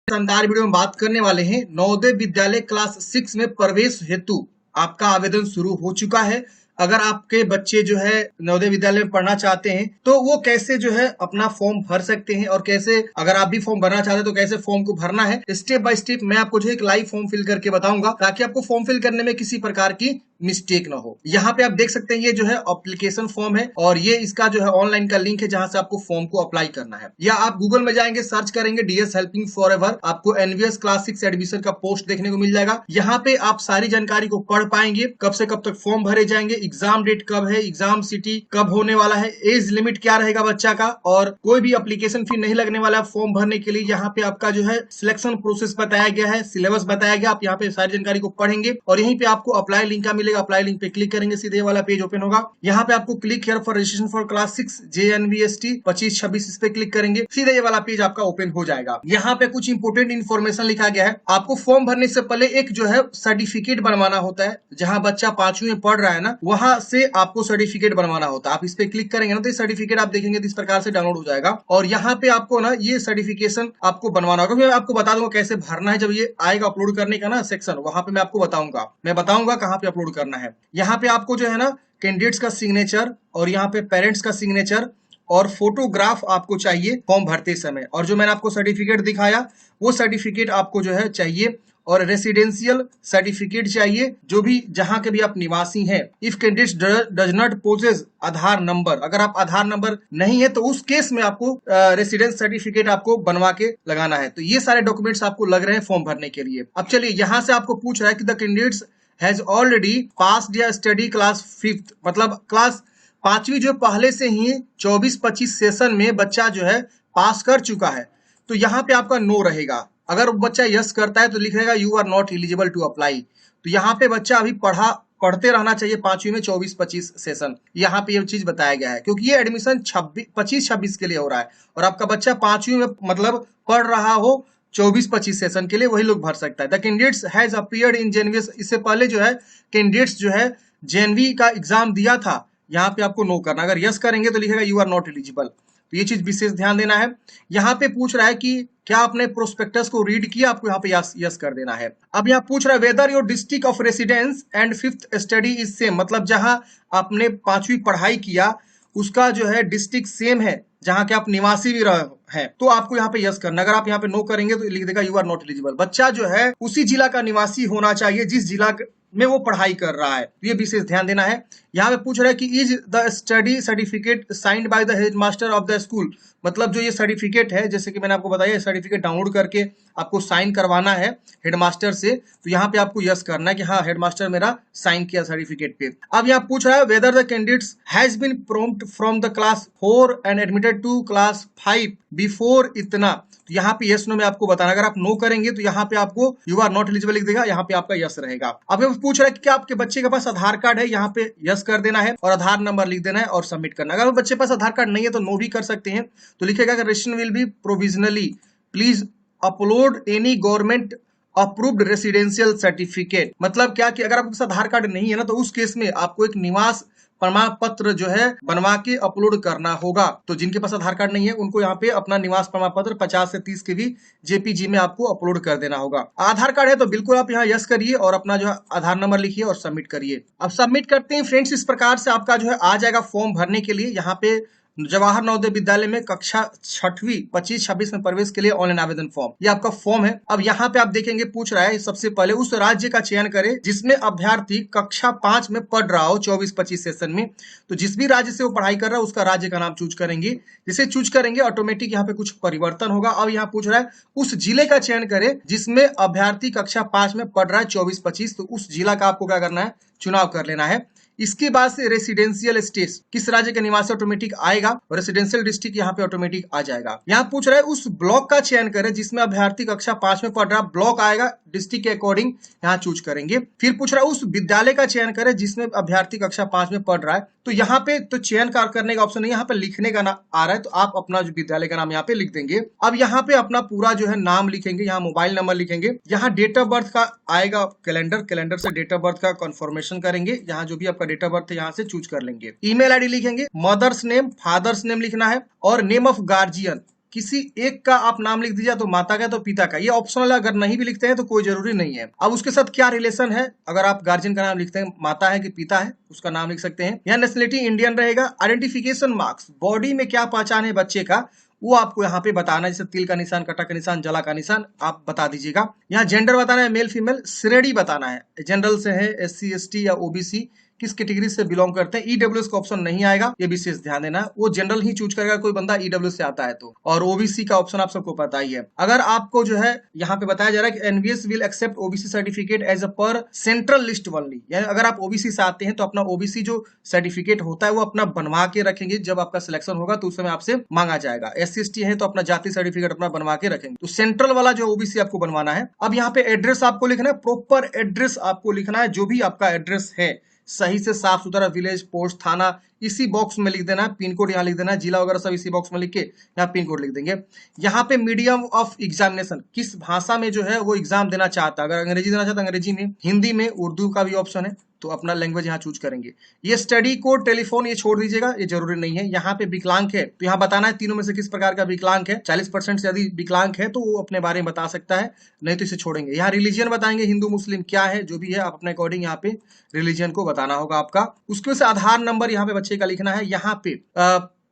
शानदार वीडियो में बात करने वाले हैं नवोदय विद्यालय क्लास 6 में प्रवेश हेतु आपका आवेदन शुरू हो चुका है। अगर आपके बच्चे जो है नवोदय विद्यालय में पढ़ना चाहते हैं तो वो कैसे जो है अपना फॉर्म भर सकते हैं, और कैसे अगर आप भी फॉर्म भरना चाहते हैं तो कैसे फॉर्म को भरना है, स्टेप बाय स्टेप मैं आपको जो एक लाइव फॉर्म फिल करके बताऊंगा ताकि आपको फॉर्म फिल करने में किसी प्रकार की मिस्टेक ना हो। यहाँ पे आप देख सकते हैं ये जो है एप्लीकेशन फॉर्म है और ये इसका जो है ऑनलाइन का लिंक है जहां से आपको फॉर्म को अप्लाई करना है। या आप गूगल में जाएंगे, सर्च करेंगे डीएस हेल्पिंग फॉरएवर, आपको एनवीएस क्लास 6 एडमिशन का पोस्ट देखने को मिल जाएगा। यहाँ पे आप सारी जानकारी को पढ़ पाएंगे, कब से कब तक फॉर्म भरे जाएंगे, एग्जाम डेट कब है, एग्जाम सिटी कब होने वाला है, एज लिमिट क्या रहेगा बच्चा का, और कोई भी एप्लीकेशन फी नहीं लगने वाला है फॉर्म भरने के लिए। यहाँ पे आपका जो है सिलेक्शन प्रोसेस बताया गया है, सिलेबस बताया गया। आप यहाँ पे सारी जानकारी को पढ़ेंगे और यहीं पे आपको अप्लाई लिंक का मिलेगा, अप्लाई लिंक पे क्लिक करेंगे, सीधे वाला पेज ओपन होगा। यहाँ पे आपको click here for registration for class 6 JNVST 25-26 इस पे क्लिक करेंगे, सीधे ये वाला पेज आपका ओपन हो जाएगा। यहाँ पे कुछ इंपोर्टेंट इन्फॉर्मेशन लिखा गया है। आपको फॉर्म भरने से पहले एक जो है सर्टिफिकेट बनवाना होता है। जहां बच्चा 5वीं में पढ़ रहा है ना, वहां से आपको सर्टिफिकेट बनवाना होता है। आप इस पे क्लिक करेंगे ना तो सर्टिफिकेट आप देखेंगे तो इस प्रकार से डाउनलोड हो जाएगा और यहाँ पे आपको ना ये सर्टिफिकेशन आपको बनवाना होगा। मैं आपको बता दूंगा कैसे भरना है, जब ये आएगा अपलोड करने का ना सेक्शन, वहां पे मैं आपको बताऊंगा कहाँ पे अपलोड करना है। यहाँ पे आपको जो है ना कैंडिडेट्स का सिग्नेचर और यहाँ पे पेरेंट्स का सिग्नेचर और फोटोग्राफ आपको चाहिए फॉर्म भरते समय। और जो मैंने आपको सर्टिफिकेट दिखाया वो सर्टिफिकेट आपको जो है चाहिए, और रेसिडेंशियल सर्टिफिकेट चाहिए जो भी जहां के भी आप निवासी हैं। If candidate does not possess Aadhaar number, अगर आप आधार नंबर नहीं है तो उस केस में आपको रेसिडेंस सर्टिफिकेट आपको बनवा के लगाना है। तो ये सारे डॉक्यूमेंट्स आपको लग रहे हैं फॉर्म भरने के लिए। अब चलिए यहाँ से आपको पूछ रहा है कि the candidates has already passed या स्टडी क्लास 5th, मतलब क्लास 5वीं जो पहले से ही 24-25 सेशन में बच्चा जो है पास कर चुका है। तो यहाँ पे आपका नो रहेगा। अगर बच्चा यस करता है तो लिख रहेगा you are not eligible to apply. तो यहाँ पे बच्चा अभी पढ़ते रहना चाहिए 5वीं में 24-25 सेशन, यहाँ पे ये चीज बताया गया है क्योंकि ये एडमिशन 25-26 के लिए हो रहा है और आपका बच्चा 5वीं में मतलब पढ़ रहा हो 24-25 सेशन के लिए, वही लोग भर सकता है। The candidates has appeared in JNV, इससे पहले जो है कैंडिडेट्स जो है जेएनवी का एग्जाम दिया था, यहाँ पे आपको नो करना। अगर यस करेंगे तो लिखेगा यू आर नॉट एलिजिबल। तो ये चीज विशेष ध्यान देना है। यहाँ पे पूछ रहा है कि क्या आपने प्रोस्पेक्टस को रीड किया, आपको यहाँ पे यस कर देना है। अब यहाँ पूछ रहा है whether your district of residence and 5th study is same, मतलब जहां आपने 5वीं पढ़ाई किया उसका जो है डिस्ट्रिक्ट सेम है जहां के आप निवासी भी रहे हैं, तो आपको यहाँ पे यस करना। अगर आप यहाँ पे नो करेंगे तो लिख देगा यू आर नॉट एलिजिबल। बच्चा जो है उसी जिला का निवासी होना चाहिए जिस जिला में वो पढ़ाई कर रहा है, ये विशेष ध्यान देना है। यहाँ पे पूछ रहा है कि is the study certificate signed by the headmaster of the school, मतलब जो ये सर्टिफिकेट है, जैसे कि मैंने आपको बताया, सर्टिफिकेट डाउनलोड करके आपको साइन करवाना है हेडमास्टर से। तो यहाँ पे आपको यस करना है कि हाँ हेडमास्टर मेरा साइन किया सर्टिफिकेट पे। अब यहाँ पूछ रहा है whether the candidates has been promoted from the class 4 and admitted to class 5 before इतना। तो यहाँ पे यस नो में आपको बताना। अगर आप नो करेंगे तो यहाँ पे आपको यू आर नॉट एलिजिबल लिख देगा, यहाँ पे आपका यस रहेगा। अब पूछ रहा है कि क्या आपके बच्चे के पास आधार कार्ड है, यहाँ पे यस कर देना है और आधार नंबर लिख देना है और सबमिट करना। अगर बच्चे के पास आधार कार्ड नहीं है तो नो भी कर सकते हैं। तो लिखेगा registration will be provisionally, please upload any government approved residential certificate. मतलब क्या कि अगर आपके पास आधार कार्ड नहीं है ना तो उस केस में आपको एक निवास प्रमाण पत्र जो है बनवा के अपलोड करना होगा। तो जिनके पास आधार कार्ड नहीं है उनको यहाँ पे अपना निवास प्रमाण पत्र 50 से 30 के भी जेपीजी में आपको अपलोड कर देना होगा। आधार कार्ड है तो बिल्कुल आप यहाँ यस करिए और अपना जो है आधार नंबर लिखिए और सबमिट करिए। अब सबमिट करते हैं फ्रेंड्स, इस प्रकार से आपका जो है आ जाएगा फॉर्म भरने के लिए। यहाँ पे जवाहर नवोदय विद्यालय में कक्षा 6वीं 25-26 में प्रवेश के लिए ऑनलाइन आवेदन फॉर्म, ये आपका फॉर्म है। अब यहाँ पे आप देखेंगे पूछ रहा है सबसे पहले उस राज्य का चयन करें जिसमें अभ्यर्थी कक्षा 5 में पढ़ रहा हो 24-25 सेशन में। तो जिस भी राज्य से वो पढ़ाई कर रहा है उसका राज्य का नाम चूज करेंगे। जिसे चूज करेंगे ऑटोमेटिक यहाँ पे कुछ परिवर्तन होगा। अब यहाँ पूछ रहा है उस जिले का चयन करें जिसमें अभ्यर्थी कक्षा 5 में पढ़ रहा है 24-25, तो उस जिला का आपको क्या करना है, चुनाव कर लेना है। इसके बाद से रेसिडेंशियल स्टेट, किस राज्य के निवासी ऑटोमेटिक आएगा और रेसिडेंशियल डिस्ट्रिक्ट यहाँ पे ऑटोमेटिक आ जाएगा। यहाँ पूछ रहा है उस ब्लॉक का चयन करें जिसमें अभ्यर्थी कक्षा 5 में पढ़ रहा, ब्लॉक आएगा, डिस्ट्रिक्ट के अकॉर्डिंग यहाँ चूज करेंगे। फिर पूछ रहा है उस विद्यालय का चयन करें जिसमें अभ्यर्थी कक्षा 5 में पढ़ रहा है। तो यहाँ पे तो चयन करने का ऑप्शन नहीं, यहाँ पे लिखने का आ रहा है, तो आप अपना जो विद्यालय का नाम यहाँ पे लिख देंगे। अब यहाँ पे अपना पूरा जो है नाम लिखेंगे, यहाँ मोबाइल नंबर लिखेंगे, यहाँ डेट ऑफ बर्थ का आएगा कैलेंडर से डेट ऑफ बर्थ का कंफर्मेशन करेंगे। यहाँ जो भी आपका डेट ऑफ बर्थ है यहाँ से चूज कर लेंगे। ईमेल आईडी लिखेंगे, मदर्स नेम फादर्स नेम लिखना है और नेम ऑफ गार्जियन किसी एक का आप नाम लिख दीजिए, तो माता का तो पिता का, ये ऑप्शनल है। अगर नहीं भी लिखते हैं तो कोई जरूरी नहीं है। अब उसके साथ क्या रिलेशन है, अगर आप गार्जियन का नाम लिखते हैं, माता है कि पिता है, उसका नाम लिख सकते हैं। यहाँ नेशनलिटी इंडियन रहेगा। आइडेंटिफिकेशन मार्क्स, बॉडी में क्या पहचान है बच्चे का, वो आपको यहाँ पे बताना है। जैसे तिल का निशान, कटा का निशान, जला का निशान, आप बता दीजिएगा। यहाँ जेंडर बताना है, मेल फीमेल, श्रेणी बताना है, जनरल से है, SC ST या OBC, किस कैटेगरी से बिलोंग करते हैं। EWS का ऑप्शन नहीं आएगा, ये विशेष ध्यान देना। वो जनरल ही चूज करेगा कोई बंदा EWS से आता है तो। और OBC का ऑप्शन आप सबको पता ही है। अगर आपको जो है यहाँ पे बताया जा रहा है कि NVS will accept OBC certificate as a per central list only, यानी अगर आप OBC से आते हैं तो अपना OBC जो सर्टिफिकेट होता है वो अपना बनवा के रखेंगे। जब आपका सिलेक्शन होगा तो उस समय आपसे मांगा जाएगा। SC ST है तो अपना जाति सर्टिफिकेट अपना बनवा के रखेंगे। तो सेंट्रल वाला जो OBC आपको बनवाना है। अब यहाँ पे एड्रेस आपको लिखना है, प्रॉपर एड्रेस आपको लिखना है। जो भी आपका एड्रेस है सही से साफ सुथरा, विलेज, पोस्ट, थाना, इसी बॉक्स में लिख देना है। पिन कोड यहाँ लिख देना है, जिला वगैरह सब इसी बॉक्स में लिख के यहाँ पिन कोड लिख देंगे। यहाँ पे मीडियम ऑफ एग्जामिनेशन, किस भाषा में जो है वो एग्जाम देना चाहता है। अगर अंग्रेजी देना चाहता है अंग्रेजी में, हिंदी में, उर्दू का भी ऑप्शन है, तो अपना लैंग्वेज यहाँ चूज करेंगे। ये स्टडी कोड, टेलीफोन ये छोड़ दीजिएगा, ये जरूरी नहीं है। यहाँ पे विकलांग है तो यहाँ बताना है तीनों में से किस प्रकार का विकलांग है। 40% से यदि विकलांग है तो वो अपने बारे में बता सकता है, नहीं तो इसे छोड़ेंगे। यहाँ रिलीजियन बताएंगे, हिंदू मुस्लिम क्या है, जो भी है आप अपने अकॉर्डिंग यहाँ पे रिलीजन को बताना होगा आपका। उसके वजह से आधार नंबर यहाँ पे बच्चे का लिखना है। यहाँ पे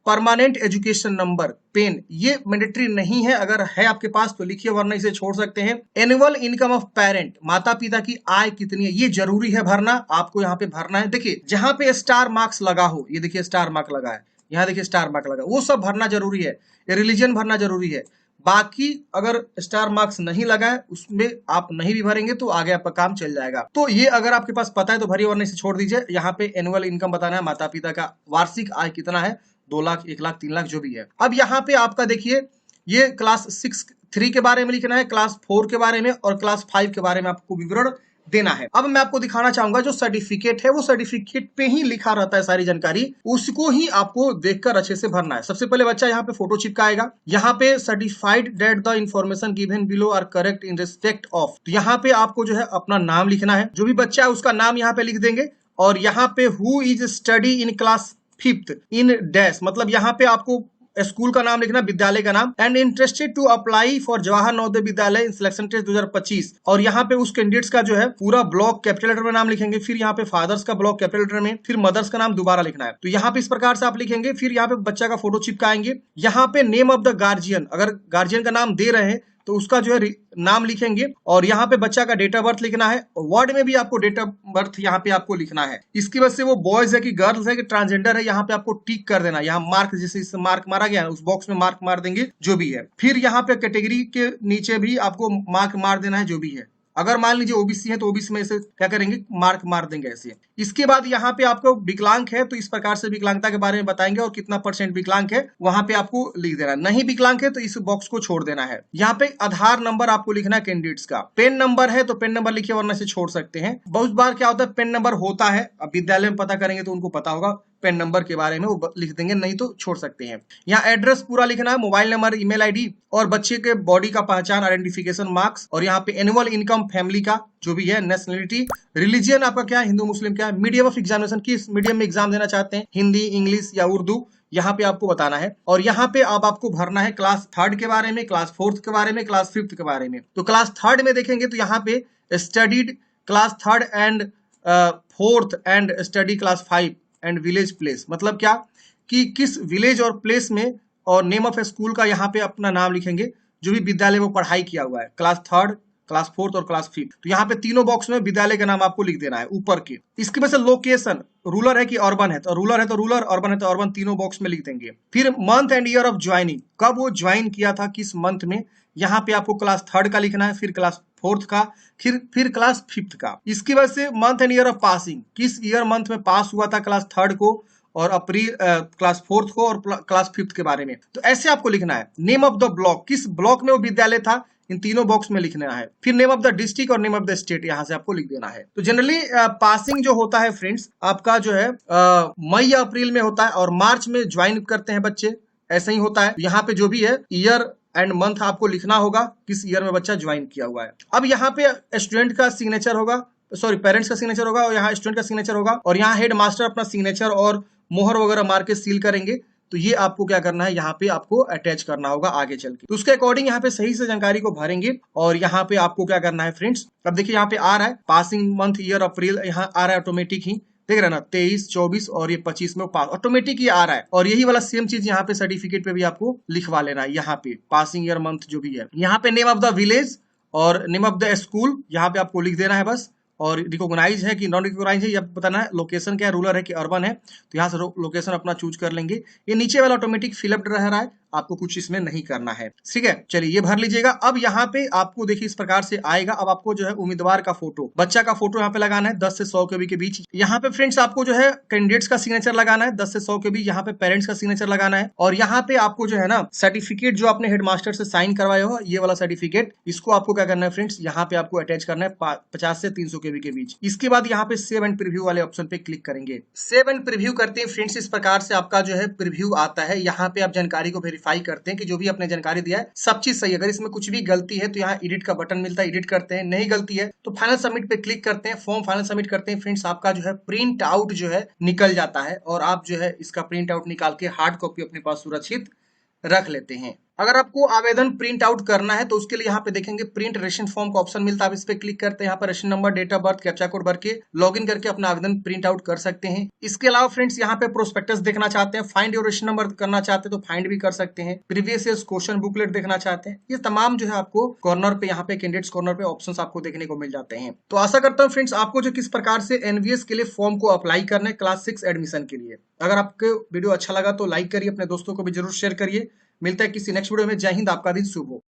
परमानेंट एजुकेशन नंबर, पेन, ये मैंडेटरी नहीं है। अगर है आपके पास तो लिखिए, वरना इसे छोड़ सकते हैं। एनुअल इनकम ऑफ पेरेंट, माता पिता की आय कितनी है, ये जरूरी है भरना, आपको यहाँ पे भरना है। देखिए जहां पे स्टार मार्क्स लगा हो, ये देखिए स्टार मार्क लगा है, यहाँ देखिए स्टार मार्क लगा, वो सब भरना जरूरी है। रिलीजन भरना जरूरी है। बाकी अगर स्टार मार्क्स नहीं लगा है उसमें आप नहीं भी भरेंगे तो आगे आपका काम चल जाएगा। तो ये अगर आपके पास पता है तो भरिए, वरना इसे छोड़ दीजिए। यहाँ पे एनुअल इनकम बताना है, माता पिता का वार्षिक आय कितना है, 2 लाख, 1 लाख, 3 लाख, जो भी है। अब यहाँ पे आपका देखिए, ये क्लास 3 के बारे में लिखना है, क्लास 4 के बारे में और क्लास 5 के बारे में आपको विवरण देना है। अब मैं आपको दिखाना चाहूंगा जो सर्टिफिकेट है, वो सर्टिफिकेट पे ही लिखा रहता है सारी जानकारी, उसको ही आपको देखकर अच्छे से भरना है। सबसे पहले बच्चा यहाँ पे फोटो चिपकाएगा। यहाँ पे certified that the information given below are correct in respect of, तो यहाँ पे आपको जो है अपना नाम लिखना है। जो भी बच्चा है उसका नाम यहाँ पे लिख देंगे। और यहाँ पे who is study in class 5th in dash, मतलब यहाँ पे आपको स्कूल का नाम लिखना, विद्यालय का नाम। And interested to apply for Jawahar Navodaya Vidyalaya in selection test 2025, और यहाँ पे उस कैंडिडेट्स का जो है पूरा ब्लॉक कैपिटल लेटर में नाम लिखेंगे। फिर यहाँ पे फादर्स का ब्लॉक कैपिटल लेटर में, फिर मदर्स का नाम दोबारा लिखना है। तो यहाँ पे इस प्रकार से आप लिखेंगे। फिर यहाँ पे बच्चा का फोटो चिपकाएंगे। यहाँ पे नेम ऑफ द गार्जियन, अगर गार्जियन का नाम दे रहे हैं तो उसका जो है नाम लिखेंगे। और यहाँ पे बच्चा का डेट ऑफ बर्थ लिखना है। वार्ड में भी आपको डेट ऑफ बर्थ यहाँ पे आपको लिखना है। इसकी वजह से वो बॉयज है कि गर्ल्स है कि ट्रांसजेंडर है, यहाँ पे आपको टिक कर देना। यहाँ मार्क, जैसे इस मार्क मारा गया है उस बॉक्स में मार्क मार देंगे, जो भी है। फिर यहाँ पे कैटेगरी के नीचे भी आपको मार्क मार देना है, जो भी है। अगर मान लीजिए OBC है तो OBC में ऐसे क्या करेंगे, मार्क मार देंगे ऐसे। इसके बाद यहाँ पे आपको विकलांग है तो इस प्रकार से विकलांगता के बारे में बताएंगे और कितना % विकलांग है वहां पे आपको लिख देना। नहीं विकलांग है तो इस बॉक्स को छोड़ देना है। यहाँ पे आधार नंबर आपको लिखना है कैंडिडेट्स का। पेन नंबर है तो पेन नंबर लिखिए, वरना से छोड़ सकते हैं। बहुत बार क्या होता है, पेन नंबर होता है, अब विद्यालय में पता करेंगे तो उनको पता होगा पेन नंबर के बारे में, वो लिख देंगे, नहीं तो छोड़ सकते हैं। यहाँ एड्रेस पूरा लिखना है, मोबाइल नंबर, ईमेल ID और बच्चे के बॉडी का पहचान, आइडेंटिफिकेशन मार्क्स, और यहाँ पे एनुअल इनकम फैमिली का जो भी है, नेशनलिटी, रिलीजियन आपका क्या है, हिंदू मुस्लिम क्या है, मीडियम ऑफ एग्जामिनेशन, किस मीडियम में एग्जाम देना चाहते हैं, हिंदी, इंग्लिश या उर्दू, यहाँ पे आपको बताना है। और यहाँ पे अब आपको भरना है क्लास 3 के बारे में, क्लास 4 के बारे में, क्लास 5 के बारे में। तो क्लास 3 में देखेंगे तो यहाँ पे studied class 3 and 4th and study class 5 and village place, मतलब क्या कि किस विलेज और प्लेस में, और नेम ऑफ स्कूल का यहाँ पे अपना नाम लिखेंगे, जो भी विद्यालय में पढ़ाई किया हुआ है, क्लास 3, क्लास 4 और क्लास 5। तो यहाँ पे तीनों बॉक्स में विद्यालय का नाम आपको लिख देना है ऊपर के। इसकी वजह से लोकेशन, रूरल है कि अर्बन है, तो रूरल है तो रूरल, अर्बन है तो अर्बन, तीनों बॉक्स में लिख देंगे। फिर month and year of joining, कब वो ज्वाइन किया था, किस मंथ में, यहाँ पे आपको क्लास 3 का लिखना है, फिर क्लास 4th का, फिर क्लास 5th का। इसकी वजह से month and year of passing, किस ईयर मंथ में पास हुआ था क्लास 3 को, और अप्रैल क्लास 4th को, और क्लास 5th के बारे में। तो ऐसे आपको लिखना है। नेम ऑफ द ब्लॉक, किस ब्लॉक में वो विद्यालय था, इन तीनों बॉक्स में लिखना है। फिर नेम ऑफ द डिस्ट्रिक्ट और नेम ऑफ द स्टेट यहाँ से आपको लिख देना है। तो जनरली पासिंग जो होता है फ्रेंड्स आपका जो है मई या अप्रैल में होता है, और मार्च में ज्वाइन करते हैं बच्चे, ऐसा ही होता है। यहाँ पे जो भी है ईयर एंड मंथ आपको लिखना होगा, किस ईयर में बच्चा ज्वाइन किया हुआ है। अब यहाँ पे स्टूडेंट का सिग्नेचर होगा, सॉरी पेरेंट्स का सिग्नेचर होगा, और यहाँ स्टूडेंट का सिग्नेचर होगा, और यहाँ हेड मास्टर अपना सिग्नेचर और मोहर वगैरह मार के सील करेंगे। तो ये आपको क्या करना है, यहाँ पे आपको अटैच करना होगा आगे चल के। तो उसके अकॉर्डिंग यहाँ पे सही से जानकारी को भरेंगे और यहाँ पे आपको क्या करना है फ्रेंड्स, अब देखिए यहाँ पे आ रहा है पासिंग मंथ ईयर अप्रैल, यहाँ आ रहा है ऑटोमेटिक ही, देख रहे ना 23, 24 और ये 25 में पास ऑटोमेटिक ही आ रहा है। और यही वाला सेम चीज यहाँ पे सर्टिफिकेट पे भी आपको लिखवा लेना है, यहाँ पे पासिंग ईयर मंथ जो भी है, यहाँ पे नेम ऑफ द विलेज और नेम ऑफ द स्कूल यहाँ पे आपको लिख देना है बस। और रिकॉग्नाइज है कि नॉन रिकॉग्नाइज है, ये बताना है। लोकेशन क्या है, रूरल है कि अर्बन है, तो यहाँ से लोकेशन अपना चूज कर लेंगे। ये नीचे वाला ऑटोमेटिक फिलअप रह रहा है, आपको कुछ इसमें नहीं करना है, ठीक है। चलिए ये भर लीजिएगा। अब यहाँ पे आपको देखिए इस प्रकार से आएगा। अब आपको जो है उम्मीदवार का फोटो, बच्चा का फोटो यहाँ पे लगाना है 10 से 100 KB के बीच। यहाँ पे फ्रेंड्स आपको जो है कैंडिडेट्स का सिग्नेचर लगाना है 10 से 100 के बीच, यहाँ पे पेरेंट्स का सिग्नेचर लगाना है। और यहाँ पे आपको जो है ना सर्टिफिकेट जो आपने हेडमास्टर से साइन करवाया हो, ये वाला सर्टिफिकेट, इसको आपको क्या करना है फ्रेंड्स, यहाँ पे आपको अटैच करना है 50 से 300 KB के बीच। इसके बाद यहाँ पे सेव एंड प्रीव्यू वाले ऑप्शन पे क्लिक करेंगे। सेव एंड प्रीव्यू करते हैं फ्रेंड्स, इस प्रकार से आपका जो है प्रीव्यू आता है। यहाँ पे आप जानकारी को वेरीफाई करते हैं कि जो भी आपने जानकारी दिया है सब चीज सही है। अगर इसमें कुछ भी गलती है तो यहाँ एडिट का बटन मिलता है, एडिट करते हैं। नहीं गलती है तो फाइनल सबमिट पे क्लिक करते हैं, फॉर्म फाइनल सबमिट करते हैं। फ्रेंड्स आपका जो है प्रिंट आउट जो है निकल जाता है और आप जो है इसका प्रिंट आउट निकाल के हार्ड कॉपी अपने पास सुरक्षित रख लेते हैं। अगर आपको आवेदन प्रिंट आउट करना है तो उसके लिए यहाँ पे देखेंगे प्रिंट रेशन फॉर्म का ऑप्शन मिलता है, आप इस पे क्लिक करते हैं। यहाँ पर ration number, date of birth, captcha code भर के लॉगिन करके अपना आवेदन प्रिंट आउट कर सकते हैं। इसके अलावा फ्रेंड्स यहाँ पे प्रोस्पेक्टस देखना चाहते हैं, फाइंड योर रेशन नंबर करना चाहते हैं तो फाइंड भी कर सकते हैं। प्रीवियस ईयर क्वेश्चन बुकलेट देखना चाहते हैं, ये तमाम जो है आपको कॉर्नर पे, यहाँ पे कैंडिडेट्स कॉर्नर पे ऑप्शन आपको देखने को मिल जाते हैं। तो आशा करता हूँ फ्रेंड्स आपको जो किस प्रकार से एनवीएस के लिए फॉर्म को अप्लाई करना है क्लास 6 एडमिशन के लिए। अगर आपको वीडियो अच्छा लगा तो लाइक करिए, अपने दोस्तों को भी जरूर शेयर करिए। मिलता है किसी नेक्स्ट वीडियो में। जय हिंद, आपका दिन शुभ हो।